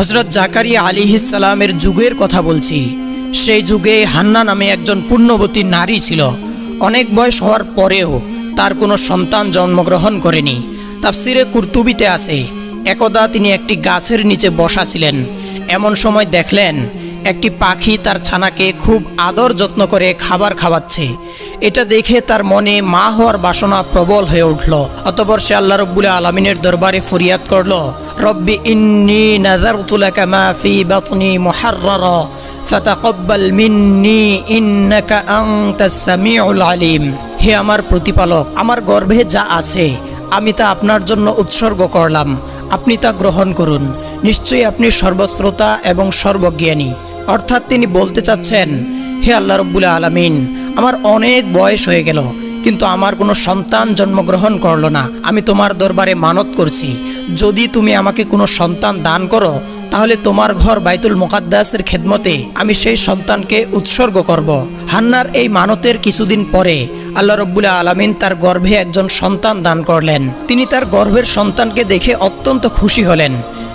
হযরত জাকারিয়া আলাইহিস সালামের যুগের কথা বলছি। সেই যুগে হান্না নামে একজন পুণ্যবতী নারী ছিল। অনেক বয়স হওয়ার পরেও তার কোনো সন্তান জন্মগ্রহণ করেনি। তাফসিরে কুরতুবিতে আছে, একদা তিনি একটি গাছের নিচে বসা ছিলেন। এমন সময় দেখলেন একটি পাখি তার ছানাকে খুব আদর যত্ন করে খাবার খাওয়াচ্ছে। এটা দেখে তার মনে মা হওয়ার বাসনা প্রবল হয়ে উঠল। অতঃপর সে আল্লাহ রাব্বুল আলামিনের দরবারে ফরিয়াদ করল, রব্বি ইন্নী নাযারতু লাকা মা ফি বাতনি মুহাররারা ফাতাকাব্বাল মিন্নী ইন্নাকা আনতাস সামিউল আলিম। হে আমার প্রতিপালক, আমার গর্ভে যা আছে আমি তা আপনার জন্য উৎসর্গ করলাম, আপনি তা গ্রহণ করুন। নিশ্চয়ই আপনি সর্বশ্রোতা এবং সর্বজ্ঞানী। অর্থাৎ তিনি বলতে চাচ্ছেন, হে আল্লাহ রাব্বুল আলামিন, আমার অনেক বয়স হয়ে গেল কিন্তু আমার কোনো সন্তান জন্মগ্রহণ করলো না। আমি তোমার দরবারে মানত করছি, যদি তুমি আমাকে কোনো সন্তান দান করো তাহলে তোমার ঘর বাইতুল মুকাদ্দাসের খেদমতে আমি সেই সন্তানকে উৎসর্গ করব। হান্নার এই মানতের কিছুদিন পরে আল্লাহ রাব্বুল আলামিন তার গর্ভে একজন সন্তান দান করলেন। তিনি তার গর্ভের সন্তানকে দেখে অত্যন্ত খুশি হলেন,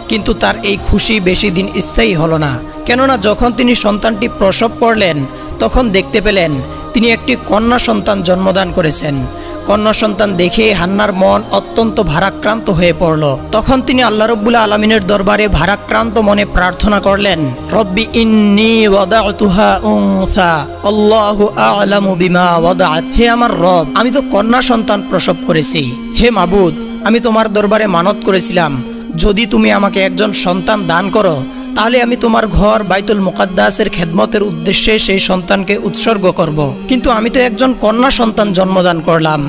কিন্তু তার এই খুশি বেশি দিন স্থায়ী হলো না। কেননা যখন তিনি সন্তানটি প্রসব করলেন তখন দেখতে পেলেন তিনি একটি কন্যা সন্তান জন্মদান করেছেন। কন্যা সন্তান দেখে হান্নার মন অত্যন্ত ভারাক্রান্ত হয়ে পড়ল। তখন তিনি আল্লাহ রাব্বুল আলামিনের দরবারে ভারাক্রান্ত মনে প্রার্থনা করলেন, রব্বি ইন্নী ওয়াদাতুহা উনসা আল্লাহু আ'লামু বিমা ওয়াদাত। হে আমার রব, আমি তো কন্যা সন্তান প্রসব করেছি। হে মাবুদ, আমি তোমার দরবারে মানত করেছিলাম, যদি তুমি আমাকে একজন সন্তান দান করো তাহলে আমি তোমার ঘর বাইতুল মুকাদ্দাসের খেদমতের উদ্দেশ্যে সেই সন্তানকে উৎসর্গ করব। কিন্তু আমি তো একজন কন্যা সন্তান জন্মদান করলাম।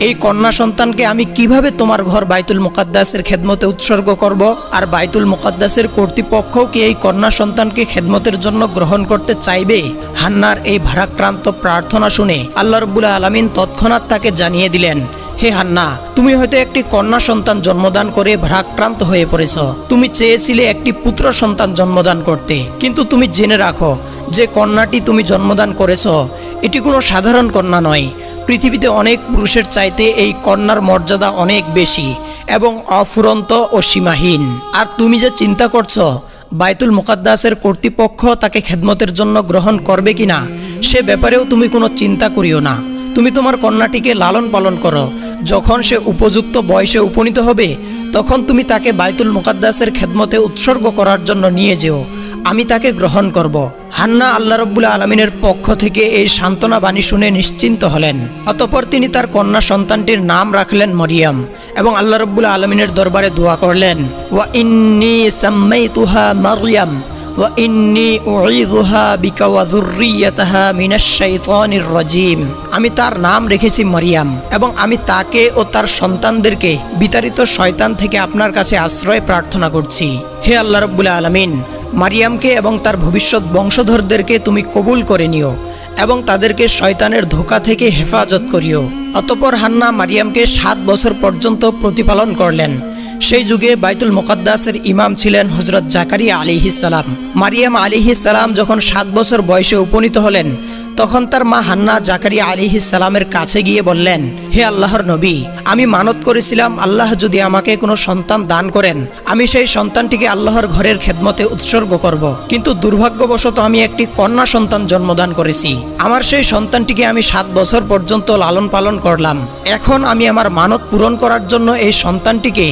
এই কন্যা সন্তানকে আমি কিভাবে তোমার ঘর বাইতুল মুকাদ্দাসের খেদমতে উৎসর্গ করব? আর বাইতুল মুকাদ্দাসের কর্তৃপক্ষও কি এই কন্যা সন্তানকে খেদমতের জন্য গ্রহণ করতে চাইবে? হান্নার এই ভারাক্রান্ত প্রার্থনা শুনে আল্লাহ রাব্বুল আলামিন তৎক্ষণাৎ তাকে জানিয়ে দিলেন, হে হান্না, তুমি হয়তো একটি কন্যা সন্তান জন্মদান করে ভারাক্রান্ত হয়ে পড়েছ। তুমি চেয়েছিলে একটি পুত্র সন্তান জন্মদান করতে, কিন্তু তুমি জেনে রাখো যে কন্যাটি তুমি জন্মদান করেছ এটি কোনো সাধারণ কন্যা নয়। পৃথিবীতে অনেক পুরুষের চাইতে এই কন্যার মর্যাদা অনেক বেশি এবং অফুরন্ত ও সীমাহীন। আর তুমি যে চিন্তা করছো বাইতুল মুকাদ্দাসের কর্তৃপক্ষ তাকে খেদমতের জন্য গ্রহণ করবে কিনা, সে ব্যাপারেও তুমি কোনো চিন্তা করিও না। তুমি তোমার কন্যাটিকে লালন পালন করো। যখন সে উপযুক্ত বয়সে উপনীত হবে তখন তুমি তাকে বাইতুল মুকাদ্দাসের খেদমতে উৎসর্গ করার জন্য নিয়ে যেও, আমি তাকে গ্রহণ করব। হান্না আল্লাহ রাব্বুল আলামিনের পক্ষ থেকে এই সান্ত্বনা বাণী শুনে নিশ্চিন্ত হলেন। অতঃপর তিনি তার কন্যা সন্তানটির নাম রাখলেন মরিয়ম এবং আল্লাহ রাব্বুল আলামিনের দরবারে দোয়া করলেন, ওয়া ইন্নী সাম্মাইতুহা মারইয়াম ওয়া ইন্নী উঈযুহা বিকা ওয়া যুররিয়াতাহা মিনাশ শাইতানির রাজীম। আমি তার নাম রেখেছি মরিয়ম এবং আমি তাকে ও তার সন্তানদেরকে বিতাড়িত শয়তান থেকে আপনার কাছে আশ্রয় প্রার্থনা করছি। হে আল্লাহ রাব্বুল আলামিন, মারিয়ামকে এবং তার ভবিষ্যৎ বংশধরদেরকে তুমি কবুল করে নিও এবং তাদেরকে শয়তানের ধোঁকা থেকে হেফাজত করিও। অতঃপর হান্না মারিয়ামকে 7 বছর পর্যন্ত প্রতিপালন করলেন। সেই যুগে বাইতুল মুকাদ্দাসের ইমাম ছিলেন হযরত জাকারিয়া আলাইহিস সালাম। মারিয়াম আলাইহিস সালাম যখন 7 বছর বয়সে উপনীত হলেন তখন তার মা হান্না জাকারিয়া আলাইহিস সালামের কাছে গিয়ে বললেন, হে আল্লাহর নবী, আমি মানত করেছিলাম আল্লাহ যদি আমাকে কোনো সন্তান দান করেন আমি সেই সন্তানটিকে আল্লাহর ঘরের খেদমতে উৎসর্গ করব। কিন্তু দুর্ভাগ্যবশত আমি একটি কন্যা সন্তান জন্মদান করেছি। আমার সেই সন্তানটিকে আমি 7 বছর পর্যন্ত লালন পালন করলাম। এখন আমি আমার মানত পূরণ করার জন্য এই সন্তানটিকে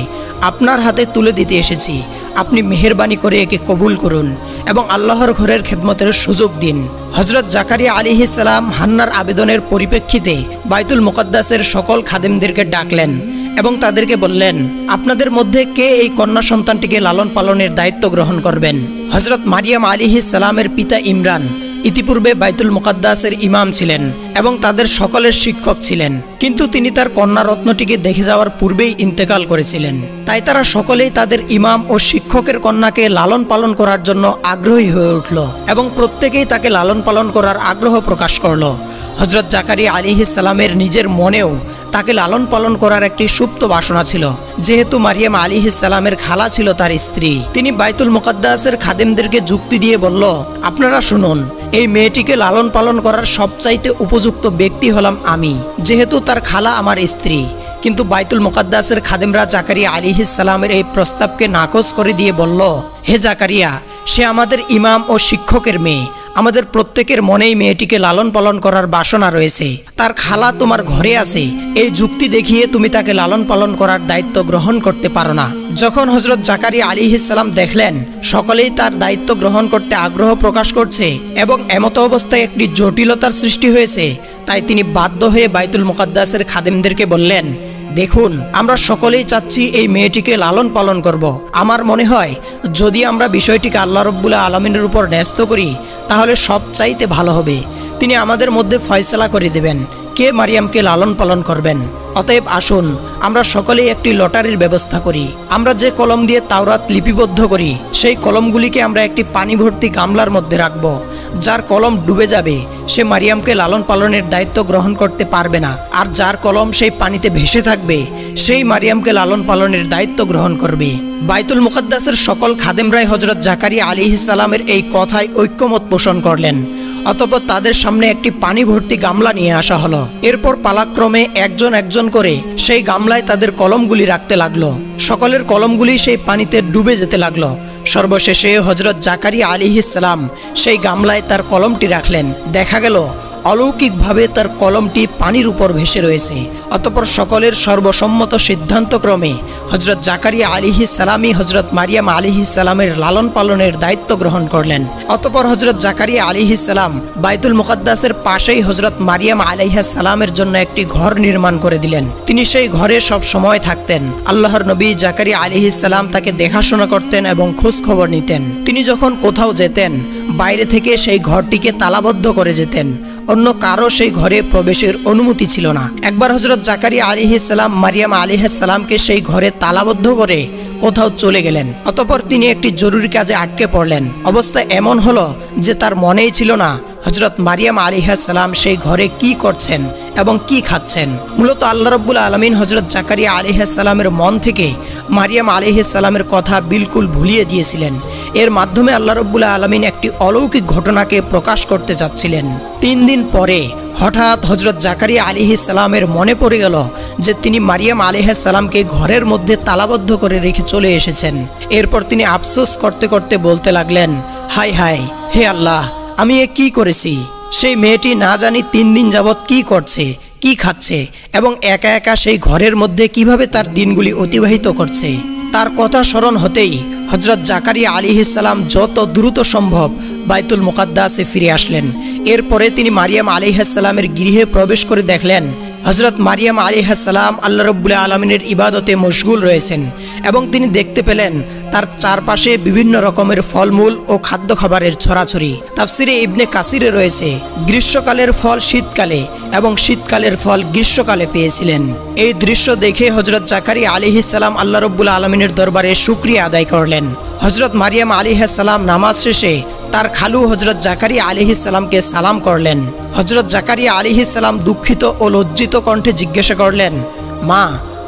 আপনার হাতে তুলে দিতে এসেছি। আপনি মেহেরবানি করে একে কবুল করুন এবং আল্লাহর ঘরের খেদমতের সুযোগ দিন। হযরত জাকারিয়া আলাইহিস সালাম হান্নার আবেদনের পরিপ্রেক্ষিতে বাইতুল মুকাদ্দাসের সকল খাদেমদেরকে ডাকলেন এবং তাদেরকে বললেন, আপনাদের মধ্যে কে এই কন্যা সন্তানটিকে লালন পালনের দায়িত্ব গ্রহণ করবেন? হযরত মারিয়াম আলাইহিস সালামের পিতা ইমরান ইতিপূর্বে বাইতুল মুকাদ্দাসের ইমাম ছিলেন এবং তাদের সকলের শিক্ষক ছিলেন, কিন্তু তিনি তার কন্যা রত্নটিকে দেখে যাওয়ার পূর্বেই ইন্তেকাল করেছিলেন। তাই তারা সকলেই তাদের ইমাম ও শিক্ষকের কন্যাকে লালন পালন করার জন্য আগ্রহী হয়ে উঠল এবং প্রত্যেকেই তাকে লালন পালন করার আগ্রহ প্রকাশ করল। হযরত জাকারিয়া আলাইহিস সালামের নিজের মনেও তাকে লালন পালন করার একটি সুপ্ত বাসনা ছিল। যেহেতু মারিয়াম আলাইহিস সালামের খালা ছিল তার স্ত্রী, তিনি বাইতুল মুকাদ্দাসের খাদেমদেরকে যুক্তি দিয়ে বলল, আপনারা শুনুন, এই মেয়েটিকে লালন পালন করার সবচাইতে উপযুক্ত ব্যক্তি হলাম আমি, যেহেতু তার খালা আমার স্ত্রী। কিন্তু বাইতুল মুকাদ্দাসের খাদেমরা জাকারিয়া আলাইহিস সালামের এই প্রস্তাবকে নাকচ করে দিয়ে বলল, হে জাকারিয়া, সে আমাদের ইমাম ও শিক্ষকের মেয়ে। আমাদের প্রত্যেকের মনেই মেয়েটিকে লালন পালন করার বাসনা রয়েছে। তার খালা তোমার ঘরে আছে, এই যুক্তি দেখিয়ে তুমি তাকে লালন পালন করার দায়িত্ব গ্রহণ করতে পারো না। যখন হযরত জাকারিয়া আলাইহিস সালাম দেখলেন সকলেই তার দায়িত্ব গ্রহণ করতে আগ্রহ প্রকাশ করছে এবং এমতো অবস্থায় একটি জটিলতার সৃষ্টি হয়েছে, তাই তিনি বাধ্য হয়ে বাইতুল মুকাদ্দাসের খাদেমদেরকে বললেন, দেখুন, আমরা সকলেই চাচ্ছি এই মেয়েটিকে লালন পালন করব। আমার মনে হয় যদি আমরা বিষয়টিকে আল্লাহ রাব্বুল আলামিনের উপর ন্যস্ত করি তাহলে সবচাইতে ভালো হবে। তিনি আমাদের মধ্যে ফয়সালা করে দেবেন কে মারিয়ামকে লালন পালন করবেন। অতএব আসুন আমরা সকলেই একটি লটারির ব্যবস্থা করি। আমরা যে কলম দিয়ে তাওরাত লিপিবদ্ধ করি সেই কলমগুলিকে আমরা একটি পানি ভর্তি গামলার মধ্যে রাখব। যার কলম ডুবে যাবে সে মারিয়ামকে লালন পালনের দায়িত্ব গ্রহণ করতে পারবে না, আর যার কলম সেই পানিতে ভেসে থাকবে সেই মারিয়ামকে লালন পালনের দায়িত্ব গ্রহণ করবে। বাইতুল মুকাদ্দাসের সকল খাদেমরাই হযরত জাকারিয়া আলাইহিস সালামের এই কথায় ঐক্যমত পোষণ করলেন। অতঃপর তাদের সামনে একটি পানি ভর্তি গামলা নিয়ে আসা হলো। এরপর পালাক্রমে একজন একজন করে সেই গামলায় তাদের কলমগুলি রাখতে লাগলো। সকলের কলমগুলি সেই পানিতে ডুবে যেতে লাগলো। সর্বশেষে হযরত জাকারিয়া আলাইহিস সালাম সেই গামলায় তার কলমটি রাখলেন। দেখা গেল অলৌকিকভাবে তার কলমটি পানির উপর ভেসে রয়েছে। অতঃপর সকলের সর্বসম্মত সিদ্ধান্তক্রমে হযরত জাকারিয়া আলাইহিস সালামই হযরত মারিয়াম আলাইহিস সালামের লালন পালনের দায়িত্ব গ্রহণ করলেন। অতঃপর হযরত জাকারিয়া আলাইহিস সালাম বাইতুল মুকাদ্দাসের পাশেই হযরত মারিয়াম আলাইহিস সালামের জন্য একটি ঘর নির্মাণ করে দিলেন। তিনি সেই ঘরে সব সময় থাকতেন। আল্লাহর নবী জাকারিয়া আলাইহিস সালাম তাকে দেখাশোনা করতেন এবং খোঁজ খবর নিতেন। তিনি যখন কোথাও যেতেন বাইরে থেকে সেই ঘরটিকে তালাবদ্ধ করে যেতেন। অন্য কারো সেই ঘরে প্রবেশের অনুমতি ছিল না। একবার হযরত জাকারিয়া আলাইহিস সালাম মারিয়াম আলাইহিস সালামকে সেই ঘরে তালাবদ্ধ করে কোথাও চলে গেলেন। অতঃপর তিনি একটি জরুরি কাজে আটকে পড়লেন। অবস্থা এমন হলো যে তার মনেই ছিল না হযরত মারিয়াম আলাইহিস সালাম সেই ঘরে কি করছেন এবং কি খাচ্ছেন। মূলত আল্লাহ রাব্বুল আলামিন হযরত জাকারিয়া আলাইহিস সালামের মন থেকে মারিয়াম আলাইহিস সালামের কথা বিলকুল ভুলিয়ে দিয়েছিলেন। এর মাধ্যমে আল্লাহ রাব্বুল আলামিন একটি অলৌকিক ঘটনাকে প্রকাশ করতে যাচ্ছিলেন। 3 দিন পরে হঠাৎ হযরত জাকারিয়া আলাইহিস সালামের মনে পড়ে গেল যে তিনি মারিয়াম আলাইহিস সালামকে ঘরের মধ্যে তালাবদ্ধ করে রেখে চলে এসেছেন। এরপর তিনি আফসোস করতে করতে বলতে লাগলেন, হায় হায়, হে আল্লাহ, আমি এ কি করেছি। সেই মেয়েটি না জানি 3 দিন যাবৎ কি করছে, কি খাচ্ছে এবং একা একা সেই ঘরের মধ্যে কিভাবে তার দিনগুলি অতিবাহিত করছে। তার কথা স্মরণ হতেই হযরত জাকারিয়া আলাইহিস সালাম যত দ্রুত সম্ভব বাইতুল মুকাদ্দাসে ফিরে আসলেন। এরপরে তিনি মারিয়াম আলাইহিস সালামের গৃহে প্রবেশ করে দেখলেন হযরত মারিয়াম আলাইহিস সালাম আল্লাহ রাব্বুল আলামিনের ইবাদতে মশগুল রয়েছেন এবং তিনি দেখতে পেলেন তার চারপাশে বিভিন্ন রকমের ফলমূল ও খাদ্য খাবারের ছড়াছড়ি। তাফসিরে ইবনে কাসিরে রয়েছে গ্রীষ্মকালের ফল শীতকালে এবং শীতকালের ফল গ্রীষ্মকালে পেয়েছিলেন। এই দৃশ্য দেখে হযরত জাকারিয়া আলাইহিস সালাম আল্লাহ রাব্বুল আলামিনের দরবারে শুকরিয়া আদায় করলেন। হযরত মারিয়াম আলাইহিস সালাম নামাজ শেষে তার খালু হযরত জাকারিয়া আলাইহিস সালামকে সালাম করলেন। হযরত জাকারিয়া আলাইহিস সালাম দুঃখিত ও লজ্জিত কণ্ঠে জিজ্ঞাসা করলেন, মা,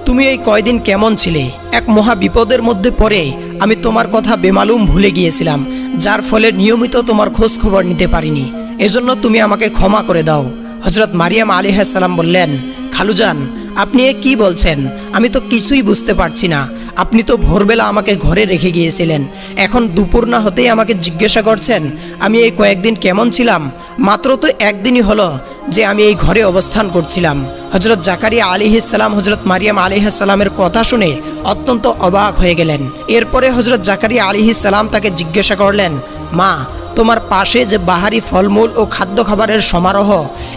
তুমি এই কয়দিন কেমন ছিলে? এক মহা বিপদের মধ্যে পড়ে আমি তোমার কথা বেমালুম ভুলে গিয়েছিলাম, যার ফলে নিয়মিত তোমার খোঁজ খবর নিতে পারিনি। এজন্য তুমি আমাকে ক্ষমা করে দাও। হযরত মারিয়াম আলাইহিস সালাম বললেন, খালুজান, আপনি এ কি বলছেন? আমি তো কিছুই বুঝতে পারছি না। আপনি তো ভোরবেলা আমাকে ঘরে রেখে গিয়েছিলেন, এখন দুপুর না হতেই আমাকে জিজ্ঞাসা করছেন আমি এই কয়েকদিন কেমন ছিলাম। মাত্র তো একদিনই হলো যে আমি এই ঘরে অবস্থান করছিলাম। হযরত জাকারিয়া আলাইহিস সালাম হযরত মারিয়াম আলাইহিস সালামের কথা শুনে অত্যন্ত অবাক হয়ে গেলেন। এরপরে হযরত জাকারিয়া আলাইহিস সালাম তাকে জিজ্ঞাসা করলেন, মা, তোমার পাশে যে বাহারি ফলমূল ও খাদ্য খাবারের সমারোহ,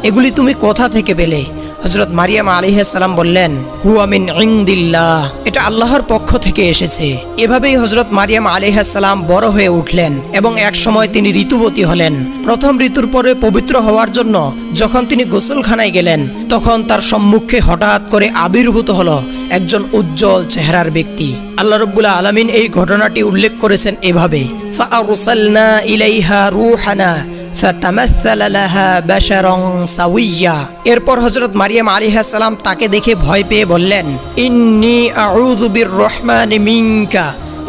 এগুলি তুমি কোথা থেকে পেলে? হযরত মারিয়াম আলাইহিস সালাম বললেন, হুয়া মিন ইনদিল্লাহ, এটা আল্লাহর পক্ষ থেকে এসেছে। এভাবেই হযরত মারিয়াম আলাইহিস সালাম বড় হয়ে উঠলেন এবং এক সময় তিনি ঋতুবতী হলেন। প্রথম ঋতুর পরে পবিত্র হওয়ার জন্য যখন তিনি গোসলখানায় গেলেন তখন তার সম্মুখে হঠাৎ করে আবির্ভূত হলো একজন উজ্জ্বল চেহারার ব্যক্তি। আল্লাহ রাব্বুল আলামিন এই ঘটনাটি উল্লেখ করেছেন এভাবে, ফাআরসালনা ইলাইহা রূহানা ফাতামাসসালা লাহা বাশারান সাওয়্যা। এরপর হযরত মারিয়াম আলাইহিস সালাম তাকে দেখে ভয় পেয়ে বললেন, ইন্নী আউযু বিররহমানি মিনকা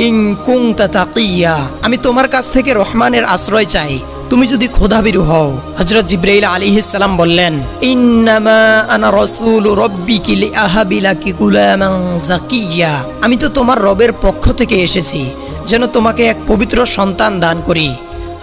ইন কুনতা তাকিয়া, আমি তোমার কাছ থেকে রহমানের আশ্রয় চাই, তুমি যদি ক্ষুধাভীরু হও। হযরত জিবরাইল আলাইহিস সালাম বললেন, ইন্নামা আনা রাসূলু রাব্বিকি লিআহাবি লাকি গুলামান যাকিয়্যা, আমি তো তোমার রবের পক্ষ থেকে এসেছি যেন তোমাকে এক পবিত্র সন্তান দান করি।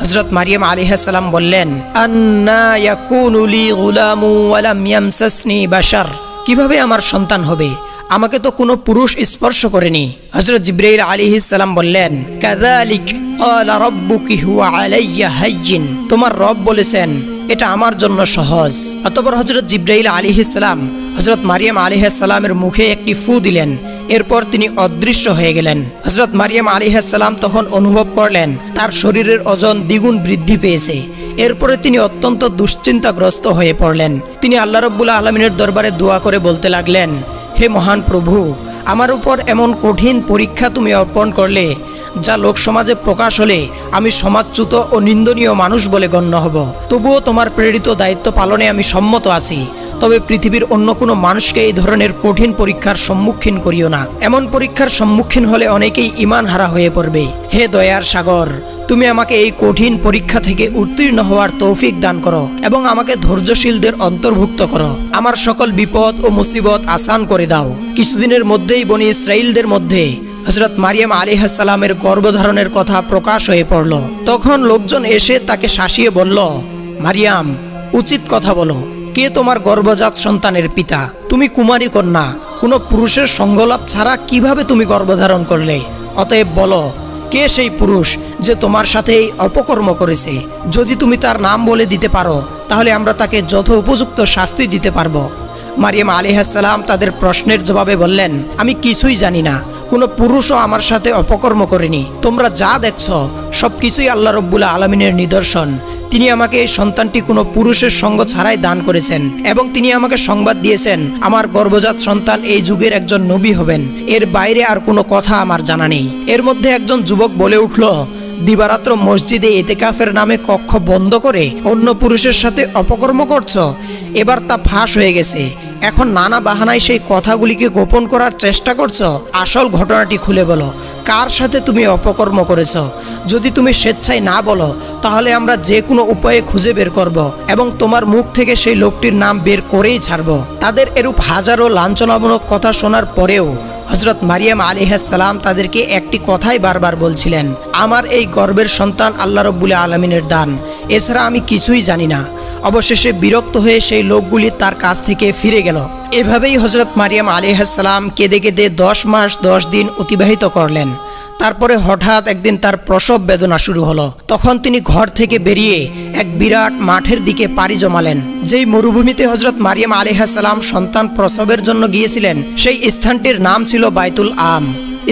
হযরত মারিয়াম আলাইহিস সালাম বললেন, আন্না ইয়াকুনু লি গুলামু ওয়া লাম ইয়ামসাসনি বাশার, কিভাবে আমার সন্তান হবে, আমাকে তো কোনো পুরুষ স্পর্শ করেনি। হযরত জিবরাইল আলাইহিস সালাম বললেন, কাযালিক ক্বালা রাব্বুকি হুয়া আলাইয়া হায়্যিন, তোমার রব বলেছেন এটা আমার জন্য সহজ। অতঃপর হযরত জিবরাইল আলাইহিস সালাম হযরত মারিয়াম আলাইহিস সালামের মুখে একটি ফু দিলেন, এরপর তিনি অদৃশ্য হয়ে গেলেন। হযরত মারিয়াম আলাইহিস সালাম তখন অনুভব করলেন তার শরীরের ওজন দ্বিগুণ বৃদ্ধি পেয়েছে। এরপরে তিনি অত্যন্ত দুশ্চিন্তাগ্রস্ত হয়ে পড়লেন। তিনি আল্লাহ রাব্বুল আলামিনের দরবারে দোয়া করে বলতে লাগলেন, হে মহান প্রভু, আমার উপর এমন কঠিন পরীক্ষা তুমি অর্পণ করলে যা লোক সমাজে প্রকাশ হলে আমি সমাজচ্যুত ও নিন্দনীয় মানুষ বলে গণ্য হব। তবুও তোমার প্রেরিত দায়িত্ব পালনে আমি সম্মত আছি। তবে পৃথিবীর অন্য কোনো মানুষকে এই ধরনের কঠিন পরীক্ষার সম্মুখীন করিও না। এমন পরীক্ষার সম্মুখীন হলে অনেকেই ঈমান হারা হয়ে পড়বে। হে দয়ার সাগর, তুমি আমাকে এই কঠিন পরীক্ষা থেকে উত্তীর্ণ হওয়ার তৌফিক দান করো এবং আমাকে ধৈর্যশীলদের অন্তর্ভুক্ত করো। আমার সকল বিপদ ও মুসিবত আসান করে দাও। কিছুদিনের মধ্যেই বনি ইসরাইলদের মধ্যে হযরত মারিয়াম আলাইহিস সালামের গর্ভধারণের কথা প্রকাশ হয়ে পড়ল। তখন লোকজন এসে তাকে শাসিয়ে বলল, মারিয়াম, উচিত কথা বলো, কে তোমার গর্ভজাত সন্তানের পিতা? তুমি কুমারী কন্যা, কোনো পুরুষের সঙ্গলাভ ছাড়া কিভাবে তুমি গর্ভধারণ করলে? অতএব বলো, কে সেই পুরুষ যে তোমার সাথে এই অপকর্ম করেছে? যদি তুমি তার নাম বলে দিতে পারো তাহলে আমরা তাকে যথোপযুক্ত শাস্তি দিতে পারবো। মারিয়াম আলাইহিস সালাম তাদের প্রশ্নের জবাবে বললেন, আমি কিছুই জানি না, কোনো পুরুষও আমার সাথে অপকর্ম করেনি। তোমরা যা দেখছ সবকিছুই আল্লাহ রাব্বুল আলামিনের নিদর্শন। তিনি আমাকে এই সন্তানটি কোনো পুরুষের সঙ্গ ছাড়াই দান করেছেন এবং তিনি আমাকে সংবাদ দিয়েছেন আমার গর্ভজাত সন্তান এই যুগের একজন নবী হবেন। এর বাইরে আর কোনো কথা আমার জানা নেই। এর মধ্যে একজন যুবক বলে উঠল, দিবারাত্র মসজিদে ইতিকাফের নামে কক্ষ বন্ধ করে অন্য পুরুষের সাথে অপকর্ম করছ। এবার তা ফাঁস হয়ে গেছে। এখন নানা বাহানায় সেই কথাগুলিকে গোপন করার চেষ্টা করছ। আসল ঘটনাটি খুলে বলো, কার সাথে তুমি অপকর্ম করেছ? যদি তুমি স্বেচ্ছায় না বলো তাহলে আমরা যে কোনো উপায়ে খুঁজে বের করব এবং তোমার মুখ থেকে সেই লোকটির নাম বের করেই ছাড়ব। তাদের এরূপ হাজারো লাঞ্ছনামূলক কথা শোনার পরেও হযরত মারিয়াম আলাইহিস সালাম তাদেরকে একটি কথাই বারবার বলছিলেন, আমার এই গর্ভের সন্তান আল্লাহ রাব্বুল আলামিনের দান, এছাড়া আমি কিছুই জানি না। অবশেষে বিরক্ত হয়ে সেই লোকগুলি তার কাছ থেকে ফিরে গেল। এভাবেই হযরত মারিয়াম আলাইহিস সালাম কেঁদে কেঁদে 10 মাস 10 দিন অতিবাহিত করলেন। তারপরে হঠাৎ একদিন তার প্রসব বেদনা শুরু হলো। তখন তিনি ঘর থেকে বেরিয়ে এক বিরাট মাঠের দিকে পাড়ি জমালেন। যেই মরুভূমিতে হযরত মারিয়াম আলাইহিস সালাম সন্তান প্রসবের জন্য গিয়েছিলেন সেই স্থানটির নাম ছিল বাইতুল আম।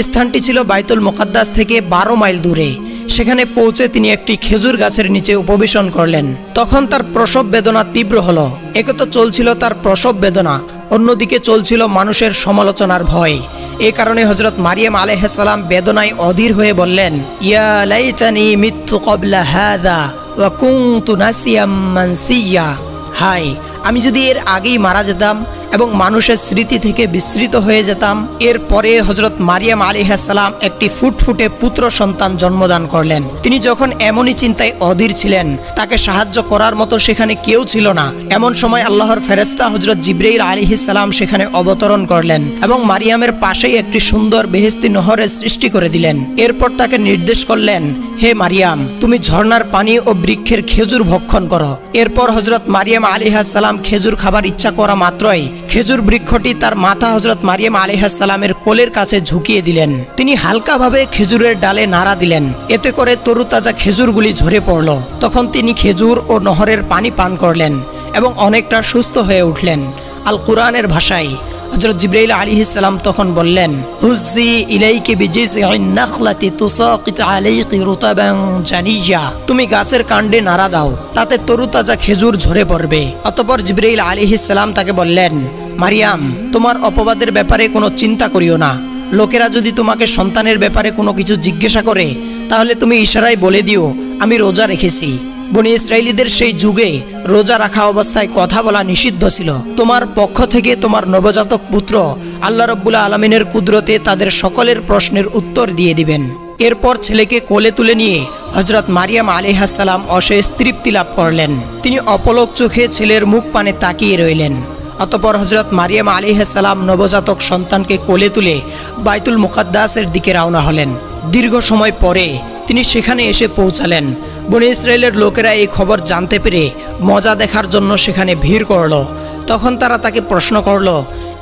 স্থানটি ছিল বাইতুল মুকাদ্দাস থেকে 12 মাইল দূরে। সেখানে পৌঁছে তিনি একটি খেজুর গাছের নিচে উপবেশন করলেন। তখন তার প্রসব বেদনা তীব্র হলো। একে তো চলছিল তার প্রসব বেদনা, অন্যদিকে চলছিল মানুষের সমালোচনার ভয়। এই কারণে হযরত মারিয়াম আলাইহিস সালাম বেদনায় অধীর হয়ে বললেন, ইয়া লাইতানি মিতু ক্বাবলা হাযা ওয়া কুনতু নাসিয়াম মানসিয়া, হায়, আমি যদি এর আগেই মারা যেতাম এবং মানুষের স্মৃতি থেকে বিস্মৃত হয়ে যেতাম। এরপরে হযরত মারিয়াম আলাইহিস সালাম একটি ফুটফুটে পুত্র সন্তান জন্মদান করলেন। তিনি যখন এমনই চিন্তায় অধীর ছিলেন, তাকে সাহায্য করার মতো সেখানে কেউ ছিল না। এমন সময় আল্লাহর ফেরেশতা হযরত জিবরাইল আলাইহিস সালাম সেখানে অবতরণ করলেন এবং মারিয়ামের পাশেই একটি সুন্দর বেহেশতি নহরের সৃষ্টি করে দিলেন। এরপর তাকে নির্দেশ করলেন, হে মারিয়াম, তুমি ঝর্ণার পানি ও বৃক্ষের খেজুর ভক্ষণ করো। এরপর হযরত মারিয়াম আলাইহিস সালাম খেজুর খাবার ইচ্ছা করা মাত্রই খেজুর বৃক্ষটি তার মাথা হযরত মারিয়াম আলাইহিস সালামের কোলের কাছে ঝুঁকিয়ে দিলেন। তিনি হালকাভাবে খেজুরের ডালে নাড়া দিলেন, এতে করে তরুতাজা খেজুরগুলি ঝরে পড়ল। তখন তিনি খেজুর ও নহরের পানি পান করলেন এবং অনেকটা সুস্থ হয়ে উঠলেন। আল কুরআনের ভাষায় হযরত জিবরাইল আলাইহিস সালাম তখন বললেন, হুজ্জি ইলাইকি বিজিসইন নাখলাতি তুসাকিত আলাইকি রুতাবান জানিয়া, তুমি গাছের কাণ্ডে নাড়া দাও, তাতে তরুতাজা খেজুর ঝরে পড়বে। অতঃপর জিবরাইল আলাইহিস সালাম তাকে বললেন, মারিয়াম, তোমার অপবাদের ব্যাপারে কোনো চিন্তা করিও না। লোকেরা যদি তোমাকে সন্তানের ব্যাপারে কোনো কিছু জিজ্ঞাসা করে তাহলে তুমি ইশারায় বলে দিও আমি রোজা রেখেছি। বনি ইসরাইলীদের সেই যুগে রোজা রাখা অবস্থায় কথা বলা নিষিদ্ধ ছিল। তোমার পক্ষ থেকে তোমার নবজাতক পুত্র আল্লাহ রাব্বুল আলামিনের কুদরতে তাদের সকলের প্রশ্নের উত্তর দিয়ে দিবেন। এরপর ছেলেকে কোলে তুলে নিয়ে হযরত মারিয়াম আলাইহিস সালাম অশেষ তৃপ্তি লাভ করলেন। তিনি অপলক চোখে ছেলের মুখ পানে তাকিয়ে রইলেন। অতঃপর হযরত মারিয়াম আলাইহিস সালাম নবজাতক সন্তানকে কোলে তুলে বাইতুল মুকাদ্দাসের দিকে রওনা হলেন। দীর্ঘ সময় পরে তিনি সেখানে এসে পৌঁছালেন। বনী ইসরায়েলের লোকেরা এই খবর জানতে পেরে মজা দেখার জন্য সেখানে ভিড় করল। তখন তারা তাকে প্রশ্ন করল,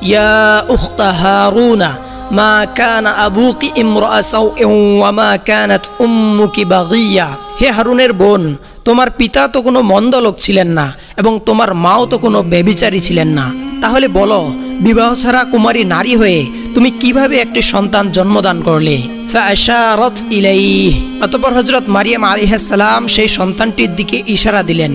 ইয়া উখতা হারুনা মা কানা আবুকি ইমরাআ সাউইন ওয়া মা কানাত উম্মুকি বাগিয়া। হে হারুনের বোন, তোমার পিতা তো কোনো মন্দ লোক ছিলেন না এবং তোমার মাও তো কোনো ব্যভিচারী ছিলেন না। তাহলে বলো, বিবাহ ছাড়া কুমারী নারী হয়ে তুমি কিভাবে একটি সন্তান জন্মদান করলে? ফাআশারাত ইলাইহি। অতঃপর হযরত মারিয়াম আলাইহিস সালাম সেই সন্তানটির দিকে ইশারা দিলেন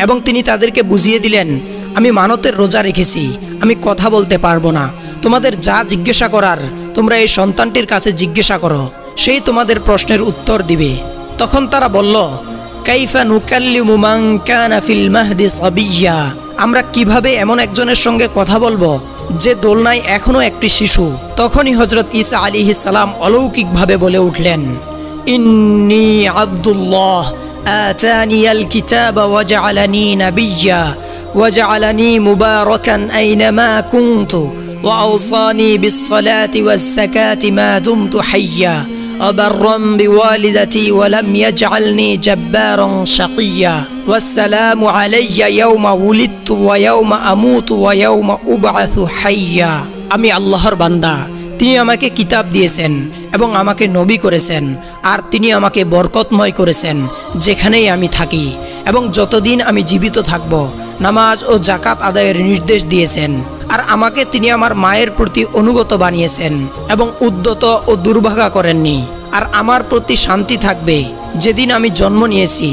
এবং তিনি তাদেরকে বুঝিয়ে দিলেন, আমি মানতের রোজা রেখেছি, আমি কথা বলতে পারবো না। তোমাদের যা জিজ্ঞাসা করার তোমরা এই সন্তানটির কাছে জিজ্ঞাসা করো, সেই তোমাদের প্রশ্নের উত্তর দিবে। তখন তারা বলল, কাইফা নুকাল্লিমু মান কানা ফিল মাহদি সাবিয়্যা। আমরা কিভাবে এমন একজনের সঙ্গে কথা বলবো যে দোলনায় এখনো একটি শিশু? তখনই হযরত ঈসা আলাইহিস সালাম অলৌকিকভাবে বলে উঠলেন, ইন্নী আব্দুল্লাহ আতানিয়াল কিতাবা ওয়া জাআলানি নাবিয়্যা ওয়া জাআলানি মুবারাকান আইনামা কুনতু ওয়া আওসানি বিস-সালাতি ওয়াজ-যাকাতি মা দুমতু হাইয়্যা وبرا بوالدتي ولم يجعلني جبارا شقيا والسلام علي يوم ولدت ويوم أموت ويوم أبعث حيا। আমি আল্লাহর বান্দা, তিনি আমাকে কিতাব দিয়েছেন এবং আমাকে নবী করেছেন, আর তিনি আমাকে বরকতময় করেছেন যেখানেই আমি থাকি এবং যতদিন আমি জীবিত থাকব। নামাজ ও যাকাত আদায়ের নির্দেশ দিয়েছেন, আর আমাকে তিনি আমার মায়ের প্রতি অনুগত বানিয়েছেন এবং উদ্যত ও দুর্ভাগা করেননি। আর আমার প্রতি শান্তি থাকবে যেদিন আমি জন্ম নিয়েছি,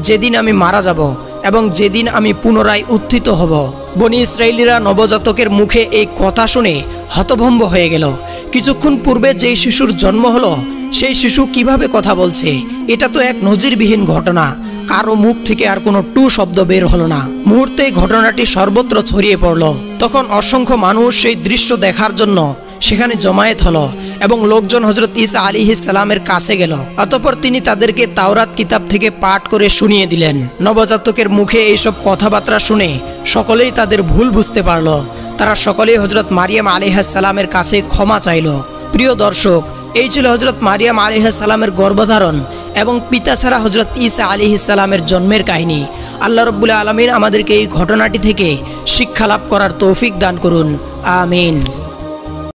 যেদিন আমি মারা যাব এবং যেদিন আমি পুনরায় উত্থিত হব। বনী ইসরায়েলিরা নবজাতকের মুখে এই কথা শুনে হতভম্ব হয়ে গেল। কিছুক্ষণ পূর্বে যেই শিশুর জন্ম হলো সেই শিশু কিভাবে কথা বলছে? এটা তো এক নজিরবিহীন ঘটনা। কারো মুখ থেকে আর কোনো টু শব্দ বের হলো না। মুহূর্তে ঘটনাটি সর্বত্র ছড়িয়ে পড়ল। তখন অসংখ্য মানুষ সেই দৃশ্য দেখার জন্য সেখানে জমায়েত হলো এবং লোকজন হযরত ঈসা আলাইহিস সালামের কাছে গেল। অতঃপর তিনি তাদেরকে তাওরাত কিতাব থেকে পাঠ করে শুনিয়ে দিলেন। নবজাতকের মুখে এইসব কথাবার্তা শুনে সকলেই তাদের ভুল বুঝতে পারল। তারা সকলেই হযরত মারিয়াম আলাইহিস সালামের কাছে ক্ষমা চাইল। প্রিয় দর্শক, এই ছিল হযরত মারিয়াম আলাইহিস সালামের গর্ভধারণ এবং পিতা ছাড়া হযরত ঈসা আলাইহিস সালামের জন্মের কাহিনী। আল্লাহ রাব্বুল আলামিন আমাদেরকে এই ঘটনাটি থেকে শিক্ষা লাভ করার তৌফিক দান করুন। আমিন।